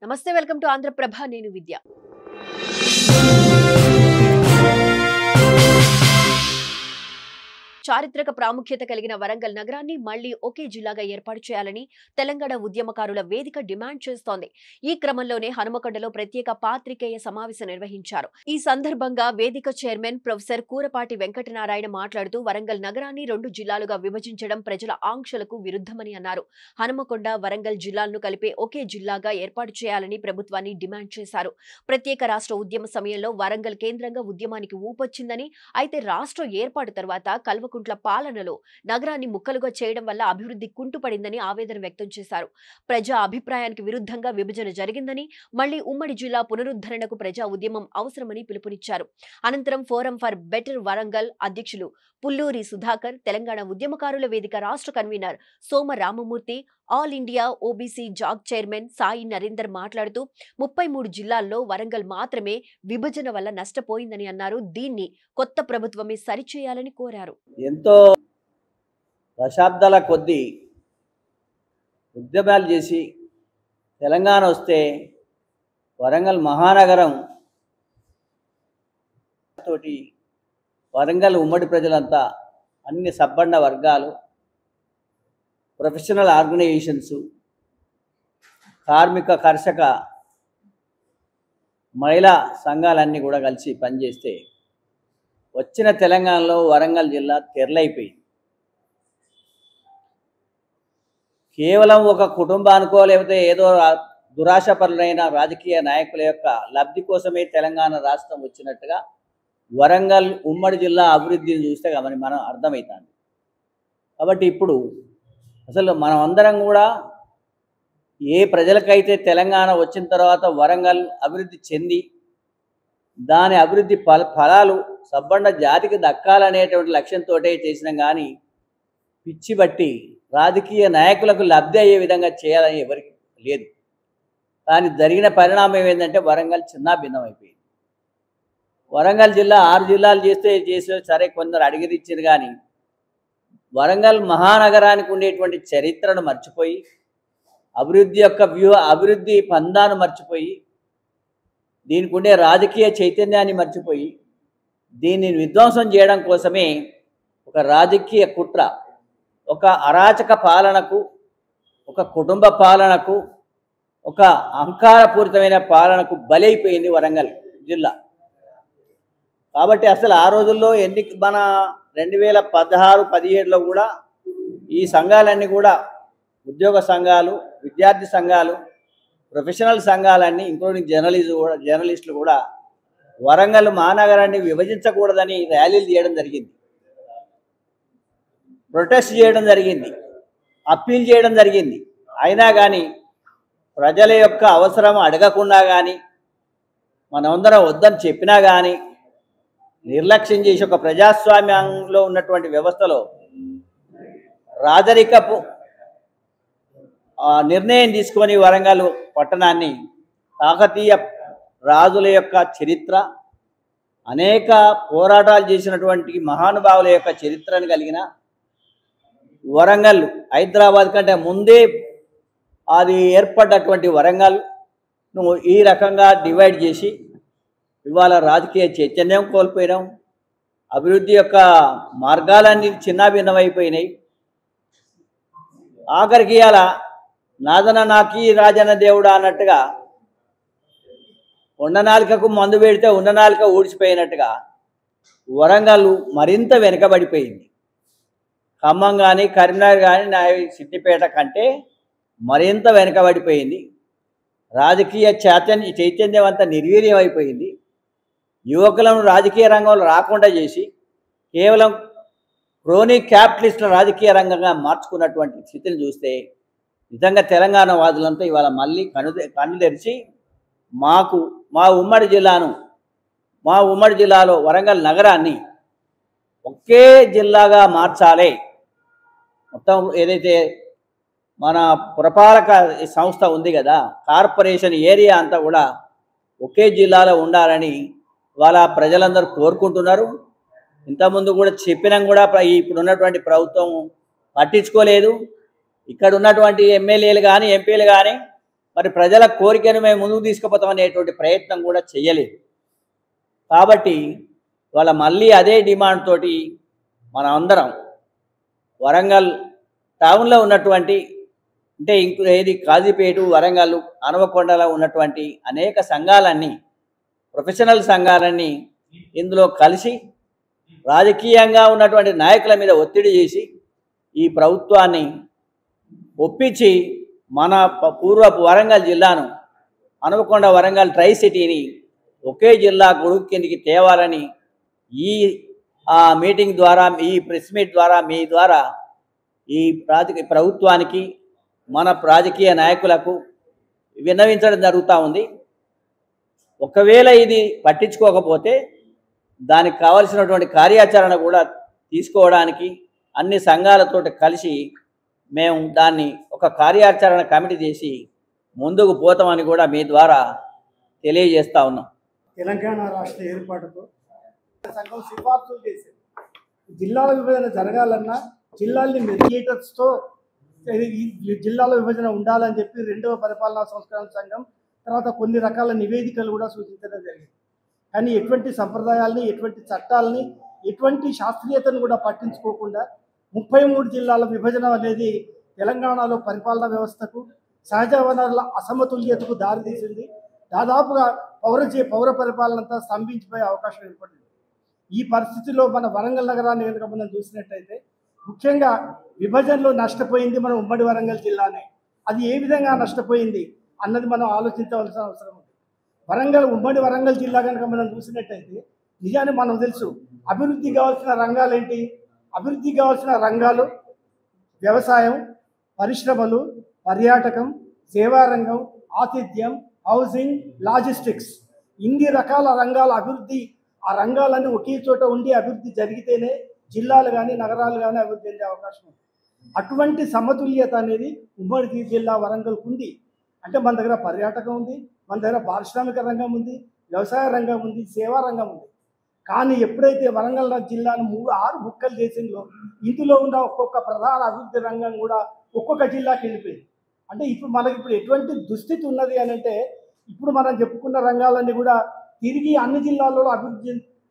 నమస్తే, welcome to Andhraprabha. నేను విద్య. చారిత్రక ప్రాముఖ్యత కలిగిన వరంగల్ నగరాన్ని మళ్లీ ఒకే జిల్లాగా ఏర్పాటు చేయాలని తెలంగాణ ఉద్యమకారుల వేదిక డిమాండ్ చేస్తోంది. ఈ క్రమంలోనే హనుమకొండలో ప్రత్యేక పాత్రికేయ సమావేశం నిర్వహించారు. ఈ సందర్భంగా వేదిక చైర్మన్ ప్రొఫెసర్ కూరపాటి వెంకటనారాయణ మాట్లాడుతూ వరంగల్ నగరాన్ని 2 జిల్లాలుగా విభజించడం ప్రజల ఆంక్షలకు విరుద్ధమని అన్నారు. హనుమకొండ, వరంగల్ జిల్లాలను కలిపే ఒకే జిల్లాగా ఏర్పాటు చేయాలని ప్రభుత్వాన్ని డిమాండ్ చేశారు. ప్రత్యేక రాష్ట్ర ఉద్యమ సమయంలో వరంగల్ కేంద్రంగా ఉద్యమానికి ఊపొచ్చిందని, అయితే రాష్ట్ర ఏర్పాటు తర్వాత కల్వకుంట్ల పాలనలో నగరాన్ని ముక్కలుగా చేయడం వల్ల అభివృద్ధి కుంటుపడిందని ఆవేదన వ్యక్తం చేశారు. ప్రజా అభిప్రాయానికి విరుద్ధంగా విభజన జరిగిందని, మళ్లీ ఉమ్మడి జిల్లా పునరుద్ధరణకు ప్రజా ఉద్యమం అవసరమని పిలుపునిచ్చారు. అనంతరం ఫోరం ఫర్ బెటర్ వరంగల్ అధ్యక్షులు పుల్లూరి సుధాకర్, తెలంగాణ ఉద్యమకారుల వేదిక రాష్ట్ర convener Soma Ramamurthy, all India OBC జాగ్ చైర్మన్ సాయి నరేందర్ మాట్లాడుతూ 33 జిల్లాల్లో వరంగల్ మాత్రమే విభజన వల్ల నష్టపోయిందని అన్నారు. దీన్ని కొత్త ప్రభుత్వమే సరిచేయాలని కోరారు. ఎంతో దశాబ్దాల కొద్దీ ఉద్యమాలు చేసి తెలంగాణ వస్తే వరంగల్ మహానగరం తోటి వరంగల్ ఉమ్మడి ప్రజలంతా అన్ని సబ్బండ వర్గాలు, ప్రొఫెషనల్ ఆర్గనైజేషన్స్, కార్మిక కర్షక మహిళా సంఘాలన్నీ కూడా కలిసి పనిచేస్తే వచ్చిన తెలంగాణలో వరంగల్ జిల్లా తెరలైపోయింది. కేవలం ఒక కుటుంబానికో లేకపోతే ఏదో దురాశపరులైన రాజకీయ నాయకుల యొక్క లబ్ధి కోసమే తెలంగాణ రాష్ట్రం వచ్చినట్టుగా వరంగల్ ఉమ్మడి జిల్లా అభివృద్ధిని చూస్తే మనం అర్థమవుతుంది. కాబట్టి ఇప్పుడు అసలు మనం అందరం కూడా ఏ ప్రజలకైతే తెలంగాణ వచ్చిన తర్వాత వరంగల్ అభివృద్ధి చెంది దాని అభివృద్ధి ఫలాలు సబ్బండ జాతికి దక్కాలనేటువంటి లక్ష్యంతో చేసినాం, కానీ పిచ్చి బట్టి రాజకీయ నాయకులకు లబ్ధి అయ్యే విధంగా చేయాలని ఎవరికి లేదు. కానీ జరిగిన పరిణామం ఏంటంటే వరంగల్ చిన్న భిన్నమైపోయింది. వరంగల్ జిల్లా 6 జిల్లాలు చేసే సరే కొందరు అడిగిరిచ్చారు, కానీ వరంగల్ మహానగరానికి ఉండేటువంటి చరిత్రను మర్చిపోయి అభివృద్ధి యొక్క అభివృద్ధి పందాను మర్చిపోయి దీనికి ఉండే రాజకీయ చైతన్యాన్ని మర్చిపోయి దీన్ని విధ్వంసం చేయడం కోసమే ఒక రాజకీయ కుట్ర, ఒక అరాచక పాలనకు, ఒక కుటుంబ పాలనకు, ఒక అహంకారపూరితమైన పాలనకు బలైపోయింది వరంగల్ జిల్లా. కాబట్టి అసలు ఆ రోజుల్లో మన 2016-17లో కూడా ఈ సంఘాలన్నీ కూడా ఉద్యోగ సంఘాలు, విద్యార్థి సంఘాలు, ప్రొఫెషనల్ సంఘాలన్నీ ఇంక్లూడింగ్ జర్నలిస్టులు కూడా వరంగల్ మహానగరాన్ని విభజించకూడదని ర్యాలీలు చేయడం జరిగింది, ప్రొటెస్ట్ చేయడం జరిగింది, అప్పీల్ చేయడం జరిగింది. అయినా కానీ ప్రజల యొక్క అవసరం అడగకుండా కానీ మనమందరం వద్దని చెప్పినా కానీ నిర్లక్ష్యం చేసి ఒక ప్రజాస్వామ్యంలో ఉన్నటువంటి వ్యవస్థలో రాజరికపు నిర్ణయం తీసుకొని వరంగల్ పట్టణాన్ని కాకతీయ రాజుల యొక్క చరిత్ర, అనేక పోరాటాలు చేసినటువంటి మహానుభావుల యొక్క చరిత్రను కలిగిన వరంగల్, హైదరాబాద్ కంటే ముందే అది ఏర్పడ్డటువంటి వరంగల్ను ఈ రకంగా డివైడ్ చేసి ఇవాళ రాజకీయ చైతన్యం కోల్పోయినాం. అభివృద్ధి యొక్క మార్గాలన్నీ చిన్నాభిన్నమైపోయినాయి. ఆఖరికి ఇవాళ నాదన నాకి రాజన దేవుడా అన్నట్టుగా ఉండనాలికకు మందు పెడితే ఉండనాలిక ఊడ్చిపోయినట్టుగా వరంగల్ మరింత వెనుకబడిపోయింది. ఖమ్మం కానీ కరీంనగర్ కానీ సిద్దిపేట కంటే మరింత వెనుకబడిపోయింది. రాజకీయ చైతన్యం అంతా నిర్వీర్యం అయిపోయింది. యువకులను రాజకీయ రంగంలో రాకుండా చేసి కేవలం క్రోనిక్ క్యాపిటలిస్టుల రాజకీయ రంగంగా మార్చుకున్నటువంటి స్థితిని చూస్తే నిజంగా తెలంగాణ వాదులంతా ఇవాళ మళ్ళీ కన్ను తెరిచి మా ఉమ్మడి జిల్లాలో వరంగల్ నగరాన్ని ఒకే జిల్లాగా మార్చాలి. మొత్తం ఏదైతే మన పురపాలక సంస్థ ఉంది కదా, కార్పొరేషన్ ఏరియా అంతా కూడా ఒకే జిల్లాలో ఉండాలని వాళ్ళ ప్రజలందరూ కోరుకుంటున్నారు. ఇంతకుముందు కూడా చెప్పినాం కూడా ఇప్పుడు ఉన్నటువంటి ప్రభుత్వం పట్టించుకోలేదు. ఇక్కడ ఉన్నటువంటి ఎమ్మెల్యేలు కానీ ఎంపీలు కానీ మరి ప్రజల కోరికను మేము ముందుకు తీసుకుపోతాం అనేటువంటి ప్రయత్నం కూడా చేయలేదు. కాబట్టి వాళ్ళ మళ్ళీ అదే డిమాండ్ తోటి మనం అందరం వరంగల్ టౌన్లో ఉన్నటువంటి అంటే ఏది కాజీపేట, వరంగల్, హనుమకొండలో ఉన్నటువంటి అనేక సంఘాలన్నీ, ప్రొఫెషనల్ సంఘాలన్నీ ఇందులో కలిసి రాజకీయంగా ఉన్నటువంటి నాయకుల మీద ఒత్తిడి చేసి ఈ ప్రభుత్వాన్ని ఒప్పించి మన పూర్వపు వరంగల్ జిల్లాను, హనుమకొండ వరంగల్ ట్రై సిటీని ఒకే జిల్లా గొడుగు కిందికి తేవాలని ఈ మీటింగ్ ద్వారా, ఈ ప్రెస్ మీట్ ద్వారా, మీ ద్వారా ఈ ప్రభుత్వానికి, మన రాజకీయ నాయకులకు విన్నవించడం జరుగుతూ ఉంది. ఒకవేళ ఇది పట్టించుకోకపోతే దానికి కావలసినటువంటి కార్యాచరణ కూడా తీసుకోవడానికి అన్ని సంఘాలతో కలిసి మేము దాన్ని ఒక కార్యాచరణ కమిటీ చేసి ముందుకు పోతామని కూడా మీ ద్వారా తెలియజేస్తా ఉన్నాం. తెలంగాణ రాష్ట్ర ఏర్పాటుతో సంఘం సిఫార్సులు చేసింది. జిల్లాల విభజన జరగాలన్నా జిల్లాల్ని మెడియేటర్స్తో జిల్లాల విభజన ఉండాలని చెప్పి రెండవ పరిపాలనా సంస్కరణ సంఘం తర్వాత కొన్ని రకాల నివేదికలు కూడా సూచించడం జరిగింది. కానీ ఎటువంటి సంప్రదాయాల్ని, ఎటువంటి చట్టాలని, ఎటువంటి శాస్త్రీయతను కూడా పట్టించుకోకుండా 33 జిల్లాల విభజన అనేది తెలంగాణలో పరిపాలనా వ్యవస్థకు, సహజ వనరుల అసమతుల్యతకు దారితీసింది. దాదాపుగా పౌర పరిపాలన అంతా స్తంభించిపోయే అవకాశం ఏర్పడింది. ఈ పరిస్థితిలో మన వరంగల్ నగరాన్ని కనుక మనం చూసినట్టయితే ముఖ్యంగా విభజనలో నష్టపోయింది మన ఉమ్మడి వరంగల్ జిల్లానే. అది ఏ విధంగా నష్టపోయింది అన్నది మనం ఆలోచించవలసిన అవసరం ఉంది. ఉమ్మడి వరంగల్ జిల్లా కనుక మనం చూసినట్టయితే నిజానికి మనకు తెలుసు అభివృద్ధి కావాల్సిన రంగాలు ఏంటి. అభివృద్ధి కావాల్సిన రంగాలు వ్యవసాయం, పరిశ్రమలు, పర్యాటకం, సేవారంగం, ఆతిథ్యం, హౌసింగ్, లాజిస్టిక్స్, ఇన్ని రకాల రంగాల అభివృద్ధి, ఆ రంగాలన్నీ ఒకే చోట ఉండి అభివృద్ధి జరిగితేనే జిల్లాలు కానీ నగరాలు కానీ అభివృద్ధి చెందే అవకాశం ఉంది. అటువంటి సమతుల్యత అనేది ఉమ్మడి జిల్లా వరంగల్కు ఉంది. అంటే మన దగ్గర పర్యాటకం ఉంది, మన దగ్గర పారిశ్రామిక రంగం ఉంది, వ్యవసాయ రంగం ఉంది, సేవా రంగం ఉంది. కానీ ఎప్పుడైతే వరంగల్ జిల్లాను 6 ముక్కలు చేసిందో ఇందులో ఉన్న ఒక్కొక్క ప్రధాన అభివృద్ధి రంగం కూడా ఒక్కొక్క జిల్లాకి వెళ్ళిపోయింది. అంటే ఇప్పుడు ఎటువంటి దుస్థితి ఉన్నది అని అంటే ఇప్పుడు మనం చెప్పుకున్న రంగాలన్నీ కూడా తిరిగి అన్ని జిల్లాల్లో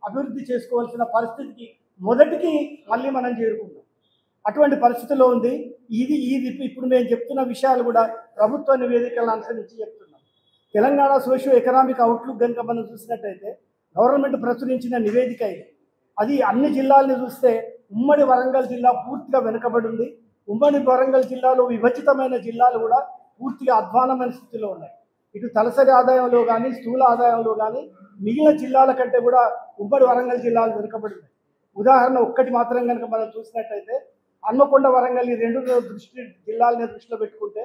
అభివృద్ధి చేసుకోవాల్సిన పరిస్థితికి మొదటికి మళ్ళీ మనం చేరుకుంటాం. అటువంటి పరిస్థితిలో ఉంది. ఇది ఇప్పుడు నేను చెప్తున్న విషయాలు కూడా ప్రభుత్వ నివేదికలను అనుసరించి చెప్తున్నాం. తెలంగాణ సోషియో ఎకనామిక్ అవుట్లుక్ కనుక మనం చూసినట్టయితే గవర్నమెంట్ ప్రచురించిన నివేదిక ఇది. అది అన్ని జిల్లాలని చూస్తే ఉమ్మడి వరంగల్ జిల్లా పూర్తిగా వెనుకబడి ఉంది. ఉమ్మడి వరంగల్ జిల్లాలో విభజితమైన జిల్లాలు కూడా పూర్తిగా అధ్వానమైన స్థితిలో ఉన్నాయి. ఇటు తలసరి ఆదాయంలో కానీ, స్థూల ఆదాయంలో కానీ మిగిలిన జిల్లాల కంటే కూడా ఉమ్మడి వరంగల్ జిల్లాలు వెనుకబడి ఉన్నాయి. ఉదాహరణ ఒక్కటి మాత్రం కనుక మనం చూసినట్టయితే హన్మకొండ, వరంగల్ ఈ 2 జిల్లాలని దృష్టిలో పెట్టుకుంటే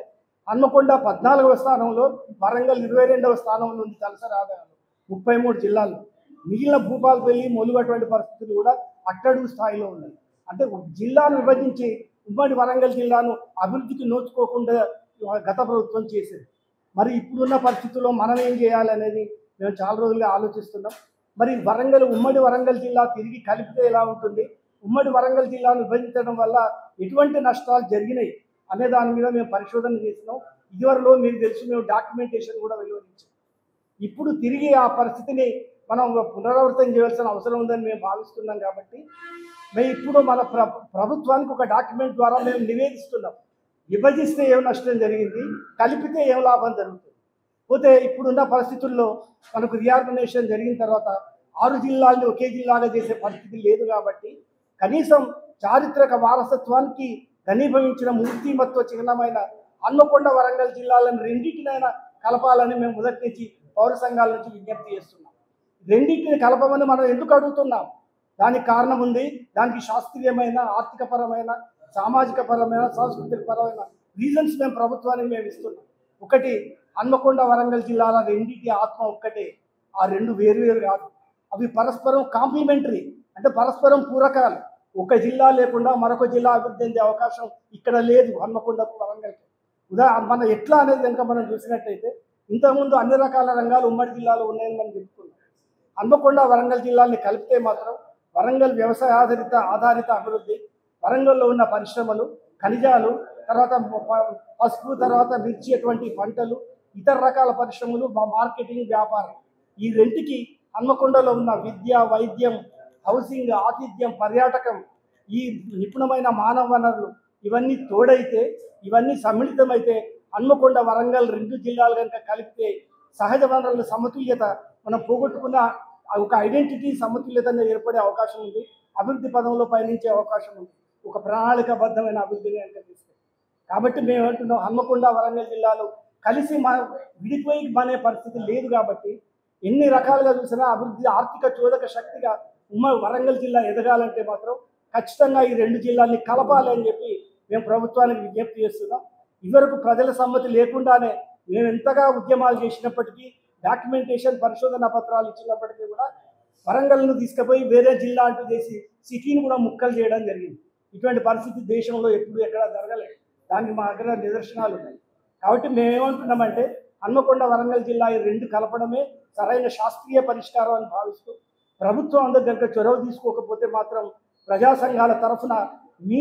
హన్మకొండ 14వ స్థానంలో, వరంగల్ 22వ స్థానంలో ఉంది తలసరి ఆదాయంలో 33 జిల్లాల్లో. మిగిలిన భూపాలపల్లి, ములుగు అటువంటి పరిస్థితులు కూడా అట్టడుగు స్థాయిలో ఉన్నాయి. అంటే జిల్లాను విభజించి ఉమ్మడి వరంగల్ జిల్లాను అభివృద్ధికి నోచుకోకుండా గత ప్రభుత్వం చేసేది. మరి ఇప్పుడున్న పరిస్థితుల్లో మనం ఏం చేయాలనేది మేము చాలా రోజులుగా ఆలోచిస్తున్నాం. మరి ఉమ్మడి వరంగల్ జిల్లా తిరిగి కలిపితే ఎలా ఉంటుంది, ఉమ్మడి వరంగల్ జిల్లాను విభజించడం వల్ల ఎటువంటి నష్టాలు జరిగినాయి అనే దాని మీద మేము పరిశోధన చేసినాం. ఇదివరలో మీకు తెలుసు మేము డాక్యుమెంటేషన్ కూడా వెలువరించాం. ఇప్పుడు తిరిగి ఆ పరిస్థితిని మనం పునరావృతం చేయాల్సిన అవసరం ఉందని మేము భావిస్తున్నాం. కాబట్టి మేము ఇప్పుడు మన ప్రభుత్వానికి ఒక డాక్యుమెంట్ ద్వారా మేము నివేదిస్తున్నాం. విభజిస్తే ఏం నష్టం జరిగింది, కలిపితే ఏం లాభం జరుగుతుంది. పోతే ఇప్పుడున్న పరిస్థితుల్లో మనకు రీఆర్గనైజేషన్ జరిగిన తర్వాత 6 జిల్లాల్ని ఒకే జిల్లాగా చేసే పరిస్థితి లేదు. కాబట్టి కనీసం చారిత్రక వారసత్వానికి ఘనీభవించిన మూర్తిమత్వ చిహ్నమైన హన్మకొండ, వరంగల్ జిల్లాలను రెండింటినైనా కలపాలని మేము మొదటి నుంచి పౌర సంఘాల నుంచి విజ్ఞప్తి చేస్తున్నాం. రెండింటిని కలపమని మనం ఎందుకు అడుగుతున్నాం? దానికి కారణం ఉంది. దానికి శాస్త్రీయమైన, ఆర్థికపరమైన, సామాజిక పరమైన, సాంస్కృతిక పరమైన రీజన్స్ మేము ప్రభుత్వానికి మేము ఇస్తున్నాం. ఒకటి, హన్మకొండ, వరంగల్ జిల్లాల రెండింటి ఆత్మ ఒక్కటే. ఆ రెండు వేరువేరు కాదు. అవి పరస్పరం కాంప్లిమెంటరీ, అంటే పరస్పరం పూరకాలు. ఒక జిల్లా లేకుండా మరొక జిల్లా అభివృద్ధి చెందే అవకాశం ఇక్కడ లేదు హన్మకొండకు, వరంగల్కి. మనం ఎట్లా అనేది కనుక మనం చూసినట్టయితే ఇంతకుముందు అన్ని రకాల రంగాలు ఉమ్మడి జిల్లాలో ఉన్నాయని మనం చెప్పుకున్నాం. హన్మకొండ, వరంగల్ జిల్లాల్ని కలిపితే మాత్రం వరంగల్ వ్యవసాయ ఆధారిత అభివృద్ధి, వరంగల్లో ఉన్న పరిశ్రమలు, ఖనిజాలు, తర్వాత పసుపు, తర్వాత మిర్చి అటువంటి పంటలు, ఇతర రకాల పరిశ్రమలు, మార్కెటింగ్, వ్యాపారం, ఈ రెంటికి హన్మకొండలో ఉన్న విద్య, వైద్యం, హౌసింగ్, ఆతిథ్యం, పర్యాటకం, ఈ నిపుణమైన మానవ వనరులు ఇవన్నీ తోడైతే, ఇవన్నీ సమ్మిళితమైతే హన్మకొండ, వరంగల్ 2 జిల్లాలు కనుక కలిపితే సహజ వనరుల సమతుల్యత మనం పోగొట్టుకున్న ఒక ఐడెంటిటీ సమతుల్యతగా ఏర్పడే అవకాశం ఉంది. అభివృద్ధి పదంలో పయనించే అవకాశం ఉంది, ఒక ప్రణాళికాబద్ధమైన అభివృద్ధిని కనుక తీస్తే. కాబట్టి మేము ఏమంటున్నాం, హన్మకొండ, వరంగల్ జిల్లాలు కలిసి విడిపోయి అనే పరిస్థితి లేదు. కాబట్టి ఎన్ని రకాలుగా చూసినా అభివృద్ధి, ఆర్థిక చోదక శక్తిగా వరంగల్ జిల్లా ఎదగాలంటే మాత్రం ఖచ్చితంగా ఈ 2 జిల్లాల్ని కలపాలి అని చెప్పి మేము ప్రభుత్వానికి విజ్ఞప్తి చేస్తున్నాం. ఇదివరకు ప్రజల సమ్మతి లేకుండానే మేము ఎంతగా ఉద్యమాలు చేసినప్పటికీ, డాక్యుమెంటేషన్, పరిశోధన పత్రాలు ఇచ్చినప్పటికీ కూడా వరంగల్ను తీసుకుపోయి వేరే జిల్లా అంటూ చేసి సిటీని కూడా ముక్కలు చేయడం జరిగింది. ఇటువంటి పరిస్థితి దేశంలో ఎప్పుడు ఎక్కడా జరగలేదు. దానికి మా దగ్గర నిదర్శనాలు ఉన్నాయి. కాబట్టి మేమేమంటున్నామంటే హన్మకొండ, వరంగల్ జిల్లా ఈ 2 కలపడమే సరైన శాస్త్రీయ పరిష్కారం అని భావిస్తూ, ప్రభుత్వం అందరి దగ్గర చొరవ తీసుకోకపోతే మాత్రం ప్రజా సంఘాల తరఫున మీ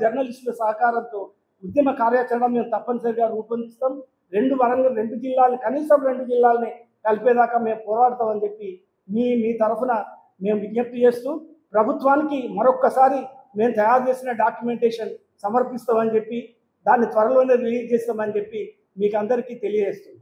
జర్నలిస్టుల సహకారంతో ఉద్యమ కార్యాచరణ మేము తప్పనిసరిగా రూపొందిస్తాం. 2 జిల్లాలు, కనీసం 2 జిల్లాలని కలిపేదాకా మేము పోరాడతామని చెప్పి మీ తరఫున మేము విజ్ఞప్తి చేస్తూ, ప్రభుత్వానికి మరొక్కసారి మేము తయారు చేసిన డాక్యుమెంటేషన్ సమర్పిస్తామని చెప్పి, దాన్ని త్వరలోనే రిలీజ్ చేస్తామని చెప్పి మీకు అందరికీ తెలియజేస్తుంది.